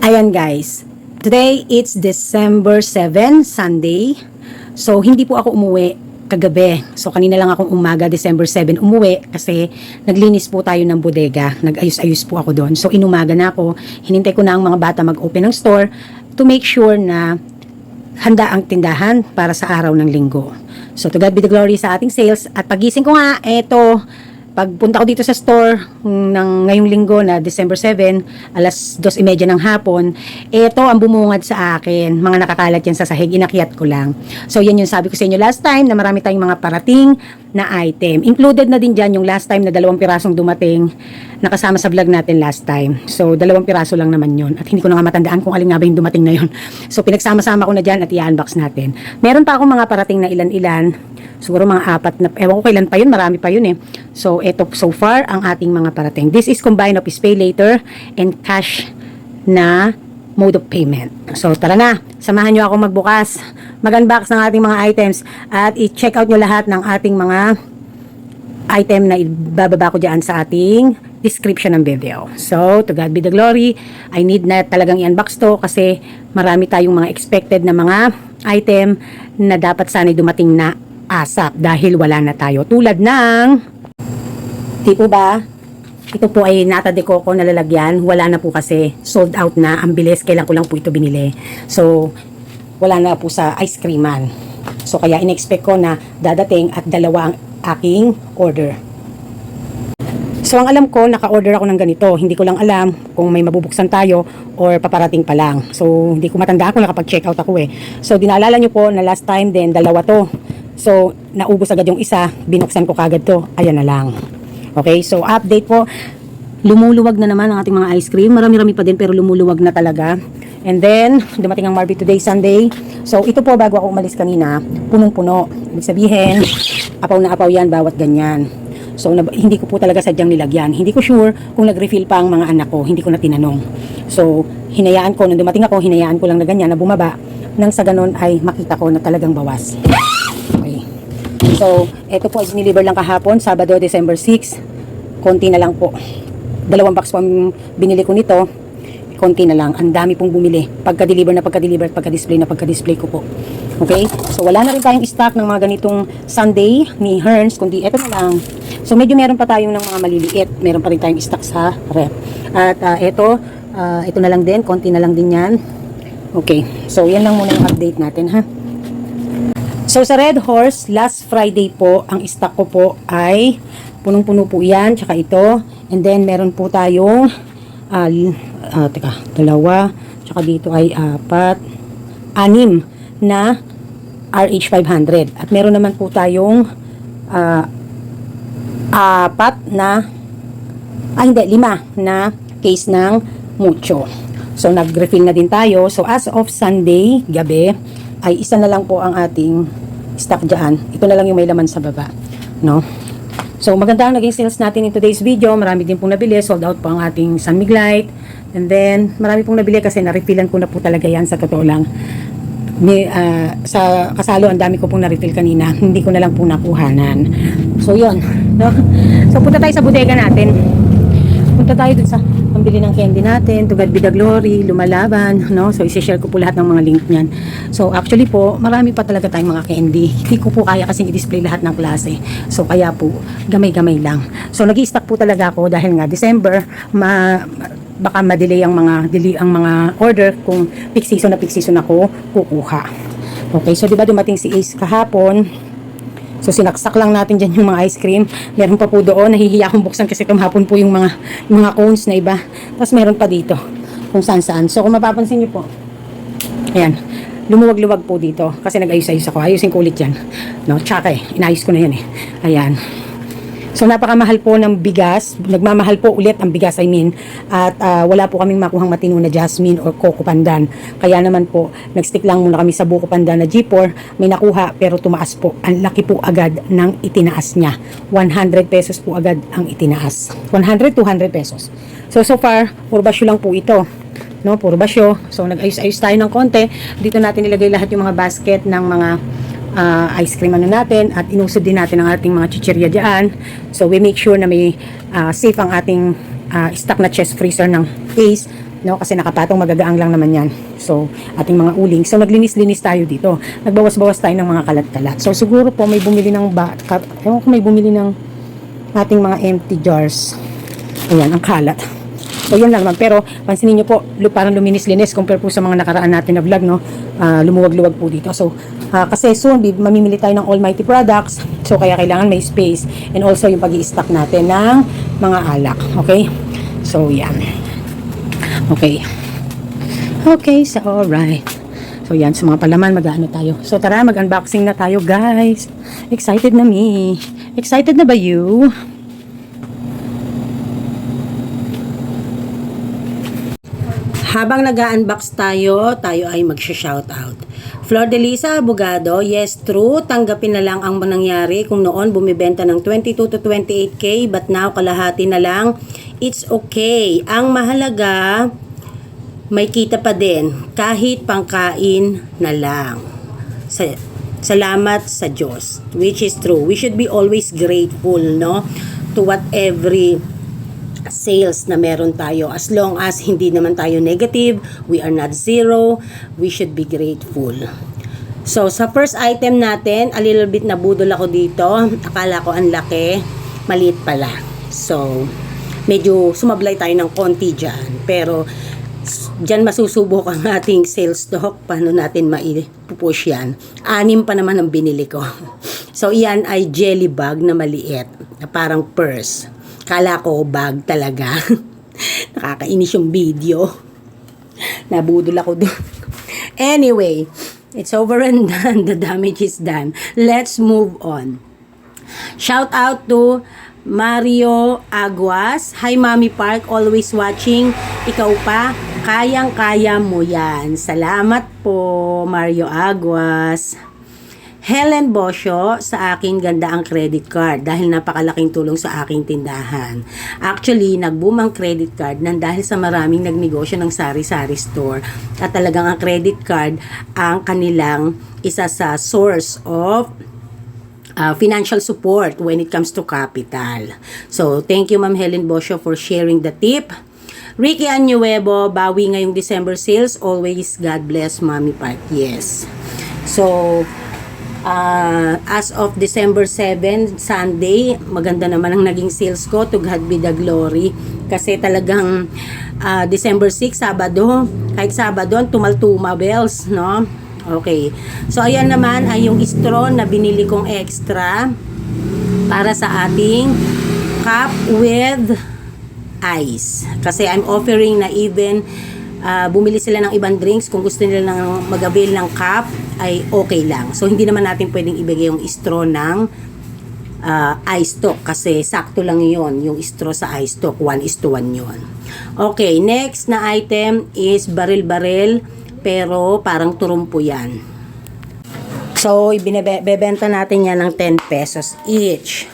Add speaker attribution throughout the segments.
Speaker 1: Ayan guys, today it's December 7, Sunday. So hindi po ako umuwi kagabi. So kanina lang akong umaga, December 7, umuwi kasi naglinis po tayo ng bodega. Nag-ayos-ayos po ako doon. So inumaga na ako, hinintay ko na ang mga bata mag-open ng store to make sure na handa ang tindahan para sa araw ng linggo. So to God be the glory sa ating sales. At pagising ko nga, eto, pagpunta ko dito sa store ng ngayong linggo na December 7, alas 2:30 ng hapon, ito ang bumungad sa akin. Mga nakakalat yan sa sahig, inakyat ko lang. So yan yung sabi ko sa inyo last time na marami tayong mga parating na item. Included na din dyan yung last time na 2 pirasong dumating nakasama sa vlog natin last time. So 2 piraso lang naman yun. At hindi ko na nga matandaan kung alin nga ba yung dumating na yun. So pinagsama-sama ko na dyan at i-unbox natin. Meron pa akong mga parating na ilan-ilan. Siguro mga 4 na, ewan ko kailan pa yun, marami pa yun eh. So, eto so far ang ating mga parating. This is combined of pay later and cash na mode of payment. So, tara na, samahan nyo ako magbukas, mag-unbox ng ating mga items at i-check out nyo lahat ng ating mga item na ibababa ko dyan sa ating description ng video. So, to God be the glory. I need na talagang i-unbox to kasi marami tayong mga expected na mga item na dapat sana'y dumating na ASAP dahil wala na tayo. Tulad ng di po ba? Ito po ay nata de coco na lalagyan. Wala na po kasi. Sold out na. Ang bilis. Kailan ko lang po ito binili. So, wala na po sa ice creaman. So, kaya in-expect ko na dadating at 2 ang aking order. So, ang alam ko, naka-order ako ng ganito. Hindi ko lang alam kung may mabubuksan tayo or paparating pa lang. So, hindi ko matandaan kung nakapag-check out ako eh. So, dinaalala nyo po na last time din, 2 to. So, naubos agad yung isa, binuksan ko kagad to, ayan na lang. Okay, so update po, lumuluwag na naman ang ating mga ice cream, marami-rami pa din pero lumuluwag na talaga. And then, dumating ang Marby today, Sunday. So, ito po bago ako umalis kanina, punong-puno. Ibig sabihin, apaw na apaw yan, bawat ganyan. So, hindi ko po talaga sadyang nilagyan. Hindi ko sure kung nag-refill pa ang mga anak ko, hindi ko na tinanong. So, hinayaan ko, nung dumating ako, hinayaan ko lang na ganyan, na bumaba. Nang sa ganun ay makita ko na talagang bawas. So, ito po ay diniliver lang kahapon, Sabado, December 6. Konti na lang po. 2 box po ang binili ko nito. Konti na lang. Ang dami pong bumili. Pagka-deliver na pagka-deliver, pagka-display na pagka-display ko po. Okay? So, wala na rin tayong stock ng mga ganitong Sunday ni Hearns, kundi ito na lang. So, medyo meron pa tayong ng mga maliliit. Meron pa rin tayong stock sa rep. At ito na lang din. Konti na lang din yan. Okay. So, yan lang muna yung update natin, ha? So, sa Red Horse, last Friday po, ang stock ko po ay punong-puno po yan, tsaka ito. And then, meron po tayong 2, tsaka dito ay 4, 6 na RH500. At meron naman po tayong 4 na, 5 na case ng Mucho. So, nag-refill na din tayo. So, as of Sunday, gabi, ay isa na lang po ang ating stock dyan. Ito na lang yung may laman sa baba. No? So, maganda ang naging sales natin in today's video. Marami din pong nabili. Sold out po ang ating San Miglite. And then, marami pong nabili kasi na-refillan ko na po talaga yan sa totoo lang. Sa kasalo, ang dami ko pong na-refill kanina. Hindi ko na lang po nakuhanan. So, yun. No? So, punta tayo sa bodega natin. Punta tayo dun sa pambili ng candy natin, to God be the glory, lumalaban, no? So, isi-share ko po lahat ng mga link niyan. So, actually po, marami pa talaga tayong mga candy. Hindi ko po kaya kasi i-display lahat ng klase. So, kaya po, gamay-gamay lang. So, nag-i-stock po talaga ako dahil nga December, baka ma-delay ang mga order kung peak season ako kukuha. Okay, so 'di ba dumating si Ace kahapon? So, sinaksak lang natin dyan yung mga ice cream. Meron pa po doon. Nahihiya akong buksan kasi tumahapon po yung mga cones na iba. Tapos meron pa dito. Kung saan-saan. So, kung mapapansin nyo po. Ayan. Lumuwag-luwag po dito. Kasi nag-ayos-ayos ako. Ayusin ko ulit yan. No? Tsaka inayos ko na yan eh. Ayan. So, napakamahal po ng bigas. Nagmamahal po ulit ang bigas, I mean. At wala po kaming makuhang matino na jasmine or coco pandan. Kaya naman po, nagstick lang muna kami sa buko pandan na G4. May nakuha, pero tumaas po. Ang laki po agad ng itinaas niya. 100 pesos po agad ang itinaas. 100, 200 pesos. So far, puro basyo lang po ito. No, puro basyo. So, nag-ayos-ayos tayo ng konti. Dito natin ilagay lahat yung mga basket ng mga ice cream natin at inusod din natin ang ating mga chichirya dyan. So we make sure na may safe ang ating stock na chest freezer ng Ace no? Kasi nakapatong magagaang lang naman yan. So, ating mga uling. So, naglinis-linis tayo dito. Nagbawas-bawas tayo ng mga kalat-kalat. So, siguro po may bumili ng ewan ko may bumili ng ating mga empty jars. Ayan, ang kalat. So, yan lang naman. Pero, pansinin nyo po, parang luminis-linis compare po sa mga nakaraan natin na vlog, no? Lumuwag-luwag po dito. So, kasi soon, mamimili tayo ng Almighty products. So, kaya kailangan may space. And also, yung pag-i-stock natin ng mga alak. Okay? So, yan. Okay. Okay, so alright. So, yan. Sa mga palaman, mag-ano tayo. So, tara, mag-unboxing na tayo, guys. Excited na me. Excited na ba you? Habang nag-unbox tayo ay mag-shoutout. Flor de Lisa Abogado, yes, true. Tanggapin na lang ang nangyari kung noon bumibenta ng 22 to 28K but now kalahati na lang. It's okay. Ang mahalaga, may kita pa din kahit pangkain na lang. Salamat sa Diyos, which is true. We should be always grateful, no? To what every sales na meron tayo. As long as hindi naman tayo negative, we are not zero, we should be grateful. So, sa first item natin, a little bit nabudol ako dito. Akala ko ang laki, maliit pala. So, medyo sumablay tayo ng konti dyan. Pero, dyan masusubok ang ating sales stock. Paano natin maipupush yan? 6 pa naman ang binili ko. So, iyan ay jelly bag na maliit. Na parang purse. Kala ko bag talaga. Nakakainis yung video. Nabudol ako doon. Anyway, it's over and done. The damage is done. Let's move on. Shout out to Mario Aguas. Hi Mami Park, always watching. Ikaw pa, kayang-kaya mo yan. Salamat po, Mario Aguas. Helen Bosio, sa akin ganda ang credit card dahil napakalaking tulong sa aking tindahan. Actually, nag-boom ang credit card nang dahil sa maraming nagnegosyo ng sari-sari store. At talagang ang credit card ang kanilang isa sa source of financial support when it comes to capital. So, thank you Ma'am Helen Bosio for sharing the tip. Ricky Anuevo, bawi ngayong December sales. Always God bless Mami Park. Yes. So, as of December 7, Sunday, maganda naman ang naging sales ko. To God be the glory. Kasi talagang December 6, Sabado, kahit Sabado, tumaltuma bells, no? Okay. So, ayan naman ay yung straw na binili kong extra para sa ating cup with ice. Kasi I'm offering na even bumili sila ng ibang drinks, kung gusto nila ng mag-avail ng cup ay okay lang. So hindi naman natin pwedeng ibigay yung straw ng ice talk kasi sakto lang yon yung straw sa ice talk, 1:1 yon. Okay, next na item is baril-baril pero parang turumpo yan. So ibebenta natin yan ng 10 pesos each.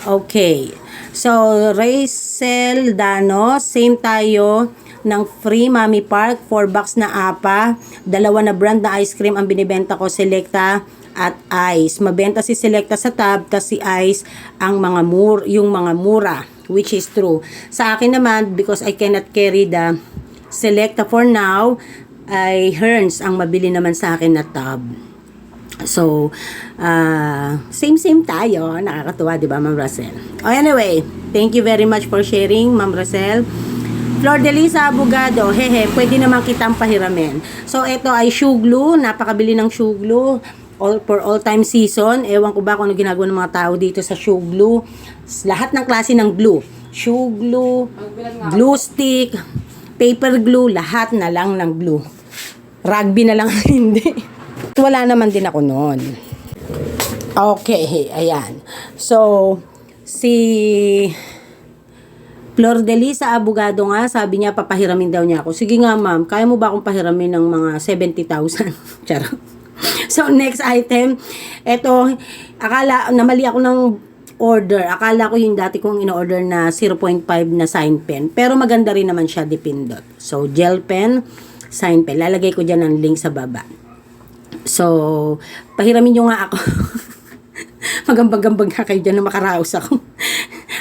Speaker 1: Okay, so Rachel Dano, same tayo ng free Mami Park, 4 box na apa, 2 na brand na ice cream ang binibenta ko, Selecta at Ice. Mabenta si Selecta sa tab, tas si Ice ang mga yung mga mura, which is true. Sa akin naman, because I cannot carry the Selecta for now, ay Hearns ang mabili naman sa akin na tab. So, same tayo. Nakakatuwa, di ba, Ma'am Rosel? Oh, anyway, thank you very much for sharing, Ma'am Rosel. Flor de Lisa Abogado, hehe, pwede naman kitang pahiramin. So, ito ay shoe glue. Napakabili ng shoe glue. For all time season. Ewan ko ba kung ano ginagawa ng mga tao dito sa shoe glue. Lahat ng klase ng glue. Shoe glue, glue stick, paper glue, lahat na lang ng glue. Rugby na lang hindi. Wala naman din ako noon. Okay, ayan. So, si Flor de Lisa Abogado nga, sabi niya papahiramin daw niya ako. Sige nga ma'am, kaya mo ba akong pahiramin ng mga 70,000? Charot. So next item, eto, namali ako ng order. Akala ko yung dati kong in-order na 0.5 na sign pen. Pero maganda rin naman siya, dipindot. So gel pen, sign pen. Lalagay ko dyan ang link sa baba. So, pahiramin nyo nga ako. Magambag-gambag nga kayo dyan na makaraos ako.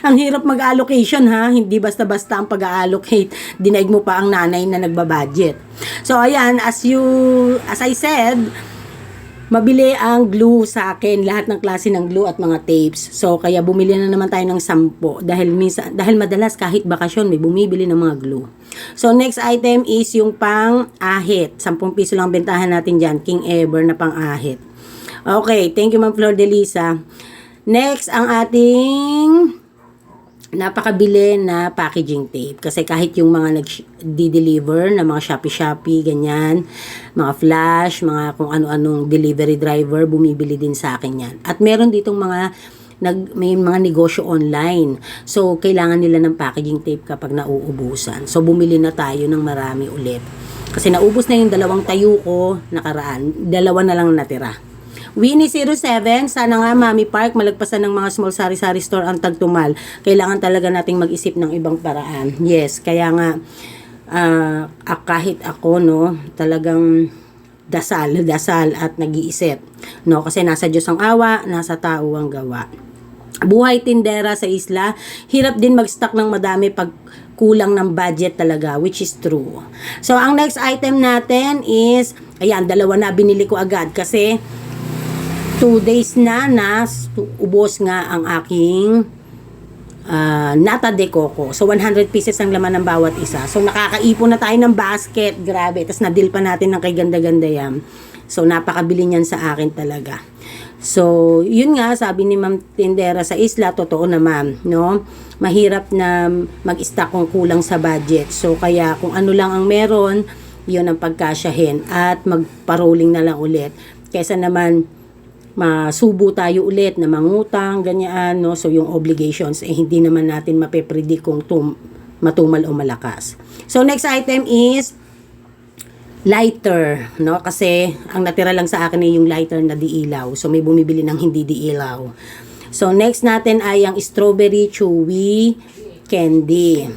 Speaker 2: Ang hirap mag-allocation ha, hindi basta-basta ang pag-allocate. Dinaig mo pa ang nanay na nagbabudget. So ayan, as I said, mabili ang glue sa akin, lahat ng klase ng glue at mga tapes. So kaya bumili na naman tayo ng 10 dahil madalas kahit bakasyon may bumibili ng mga glue. So next item is yung pang-ahit. 10 piso lang bentahan natin diyan, King Ever na pang-ahit. Okay, thank you Ma'am Flor de Lisa. Next, ang ating napakabili na packaging tape. Kasi kahit yung mga nag-deliver na mga Shopee, ganyan, mga flash, mga kung ano-anong delivery driver, bumibili din sa akin yan. At meron ditong may mga negosyo online. So, kailangan nila ng packaging tape kapag nauubusan. So, bumili na tayo ng marami ulit. Kasi naubos na yung 2 tayo ko nakaraan. 2 na lang natira. Winnie07, sana nga Mami Park, malagpasan ng mga small sari-sari store ang tagtumal. Kailangan talaga nating mag-isip ng ibang paraan. Yes, kaya nga, kahit ako, no, talagang dasal at nag-iisip. No, kasi nasa Diyos ang awa, nasa tao ang gawa. Buhay tindera sa isla, hirap din mag-stock ng madami pag kulang ng budget talaga, which is true. So, ang next item natin is, ayan, 2 na binili ko agad kasi 2 days na ubos nga ang aking nata de coco. So, 100 pieces ang laman ng bawat isa. So, nakakaipon na tayo ng basket. Grabe. Tapos, na-deal pa natin ng kay ganda-ganda yan. So, napakabili niyan sa akin talaga. So, yun nga, sabi ni Ma'am Tindera sa isla, totoo naman, no? Mahirap na mag-stock kung kulang sa budget. So, kaya kung ano lang ang meron, yun ang pagkasyahin. At magpa-rolling na lang ulit. Kesa naman, masubo tayo ulit na mangutang, ganyan, no? So, yung obligations, hindi naman natin mapepredict kung matumal o malakas. So, next item is lighter, no? Kasi, ang natira lang sa akin ay yung lighter na diilaw. So, may bumibili ng hindi diilaw. So, next natin ay ang strawberry chewy candy.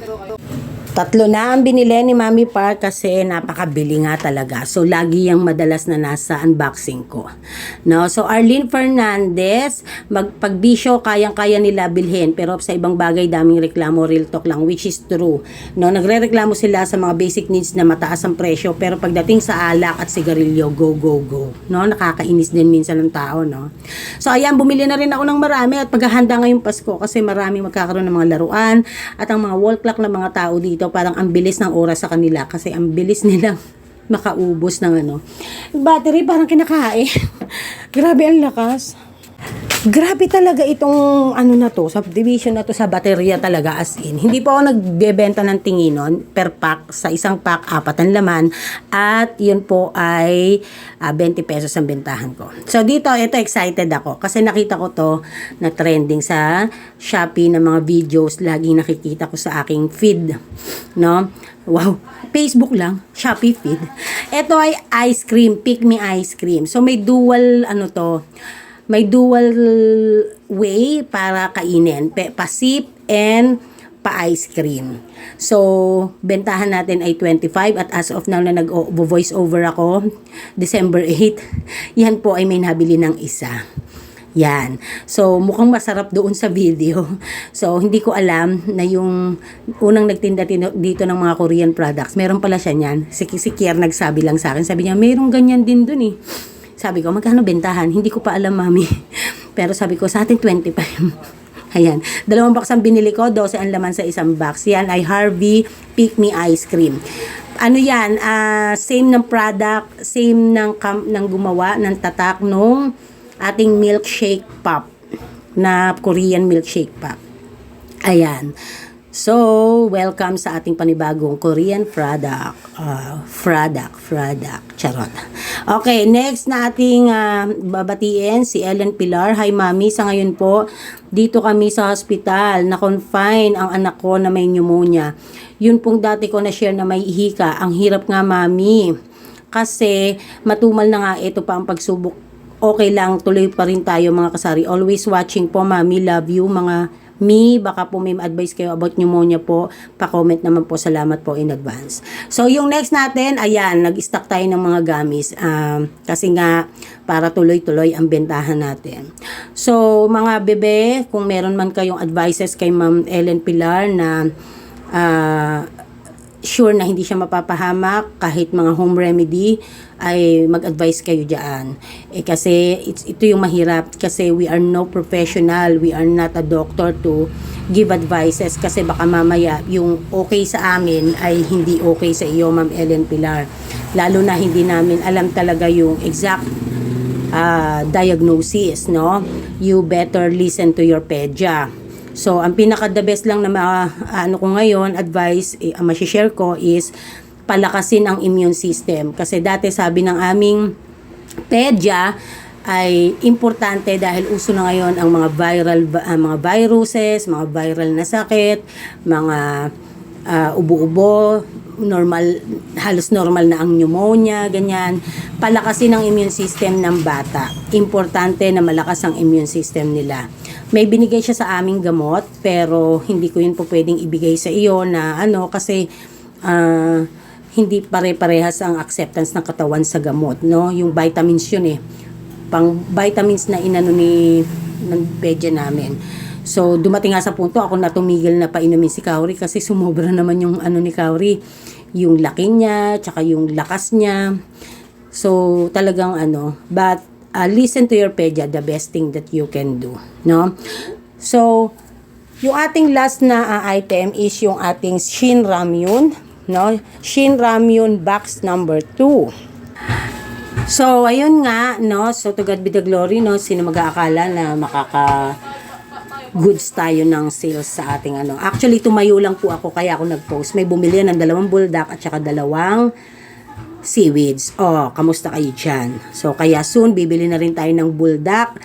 Speaker 2: 3 na ang binili ni Mami Park kasi napakabili nga talaga. So, lagi yung madalas na nasa unboxing ko. No? So, Arlene Fernandez, pagbisyo, kayang-kaya nila bilhin. Pero sa ibang bagay, daming reklamo, real talk lang, which is true. No? Nagre-reklamo sila sa mga basic needs na mataas ang presyo. Pero pagdating sa alak at sigarilyo, go, go, go. No? Nakakainis din minsan ng tao. No? So, ayan, bumili na rin ako ng marami at paghahanda ngayong Pasko kasi marami magkakaroon ng mga laruan at ang mga wall clock ng mga tao dito parang ang bilis ng oras sa kanila kasi ang bilis nilang makaubos ng battery parang kinakain. Grabe ang lakas. Grabe talaga itong na to, subdivision na to sa baterya talaga as in. Hindi po ako nagbebenta ng tinginon per pack. Sa isang pack, 4 ang laman. At yun po ay 20 pesos ang bentahan ko. So dito, ito excited ako. Kasi nakita ko to na trending sa Shopee na mga videos. Laging nakikita ko sa aking feed. No? Wow. Facebook lang. Shopee feed. Ito ay ice cream. Pick me ice cream. So may dual may dual way para kainin. Pa-sip and pa-ice cream. So, bentahan natin ay 25 at as of now na nag-voice over ako, December 8, yan po ay may nabili ng isa. Yan. So, mukhang masarap doon sa video. So, hindi ko alam na yung unang nagtinda dito ng mga Korean products, meron pala siya niyan. Si Kier nagsabi lang sa akin. Sabi niya, mayroong ganyan din doon eh. Sabi ko, magkano bentahan? Hindi ko pa alam, Mami. Pero sabi ko, sa atin 25. Ayan. 2 box ang binili ko, 12 ang laman sa isang box. Yan ay Harvey Pick Me Ice Cream. Ano yan? Same ng product, same ng gumawa ng tatak nung ating milkshake pop na Korean milkshake pop. Ayan. So, welcome sa ating panibagong Korean product. Charot. Okay, next na ating babatiin si Ellen Pilar. Hi, Mami. Sa ngayon po, dito kami sa hospital. Na-confine ang anak ko na may pneumonia. Yun pong dati ko na-share na may ihika. Ang hirap nga, Mami. Kasi, matumal na nga ito pa ang pagsubok. Okay lang, tuloy pa rin tayo mga kasari. Always watching po, Mami. Love you, mga me. Baka po may advice kayo about pneumonia po, pa-comment naman po. Salamat po in advance. So, yung next natin, ayan, nag-stock tayo ng mga gamis. Kasi nga, para tuloy-tuloy ang bentahan natin. So, mga bebe, kung meron man kayong advices kay Ma'am Ellen Pilar na sure na hindi siya mapapahamak, kahit mga home remedy, ay mag-advise kayo dyan. Kasi ito yung mahirap, kasi we are no professional, we are not a doctor to give advices, kasi baka mamaya yung okay sa amin ay hindi okay sa iyo, Ma'am Ellen Pilar. Lalo na hindi namin alam talaga yung exact diagnosis, no? You better listen to your pedia. So, ang pinaka-the best lang na ano ko ngayon, advice, masishare ko is palakasin ang immune system. Kasi dati sabi ng aming pedia ay importante dahil uso na ngayon ang mga mga viruses, mga viral na sakit, mga ubo-ubo, halos normal na ang pneumonia, ganyan. Palakasin ang immune system ng bata. Importante na malakas ang immune system nila. May binigay siya sa aming gamot, pero hindi ko yun po pwedeng ibigay sa iyo na kasi hindi pare-parehas ang acceptance ng katawan sa gamot, no? Yung vitamins yun pang vitamins na inano ng pedia namin. So, dumating nga sa punto, ako na tumigil na painumin si Kauri kasi sumobra naman yung ni Kauri. Yung laki niya, tsaka yung lakas niya. So, talagang but listen to your pedia, the best thing that you can do, no? So, yung ating last na item is yung ating Shin Ramyun, no? Shin Ramyun box number 2. So, ayun nga, no? So, to God be the glory, no? Sino mag-aakala na goods tayo ng sales sa ating Actually, tumayo lang po ako, kaya ako nag-post. May bumili ng 2 buldak at saka 2 seaweeds. Kamusta kayo dyan? So, kaya soon, bibili na rin tayo ng buldak.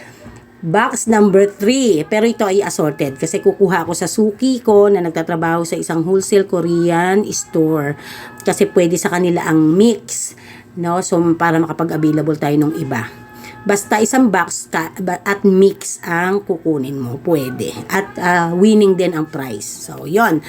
Speaker 2: Box number 3. Pero ito ay assorted kasi kukuha ako sa suki ko na nagtatrabaho sa isang wholesale Korean store. Kasi pwede sa kanila ang mix, no? So, para makapag-available tayo ng iba. Basta isang box at mix ang kukunin mo, pwede. At winning din ang price. So, yon.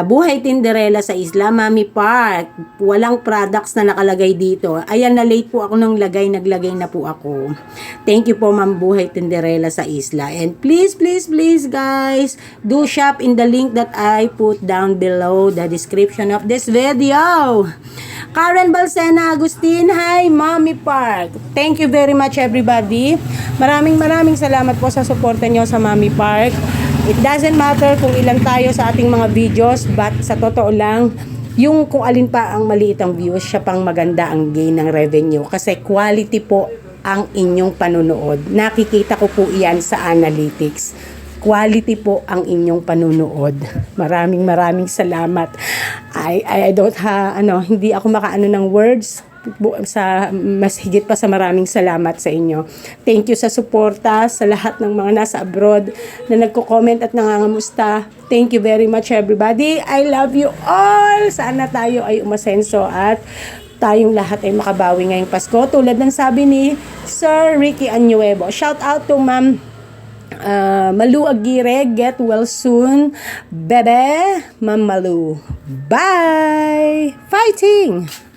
Speaker 2: Buhay Tinderella sa Isla Mami Park. Walang products na nakalagay dito. Ayan, na late po ako naglagay na po ako. Thank you po, Ma'am Buhay Tinderella sa Isla. And please guys, do shop in the link that I put down below the description of this video. Karen Balsena Agustin, hi Mami Park. Thank you very much everybody. Maraming salamat po sa suporta nyo sa Mami Park. It doesn't matter kung ilan tayo sa ating mga videos, but sa totoo lang, yung kung alin pa ang maliit ang views, siya pang maganda ang gain ng revenue. Kasi quality po ang inyong panunood. Nakikita ko po iyan sa analytics. Quality po ang inyong panunood. Maraming salamat. I don't hindi ako makaano ng words sa mas higit pa sa maraming salamat sa inyo. Thank you sa suporta sa lahat ng mga nasa abroad na nagko-comment at nangangamusta. Thank you very much everybody. I love you all. Sana tayo ay umasenso at tayong lahat ay makabawi ngayong Pasko. Tulad ng sabi ni Sir Ricky Anuevo. Shout out to Ma'am Malu Aguirre. Get well soon, bebe. Ma'am Malu. Bye! Fighting!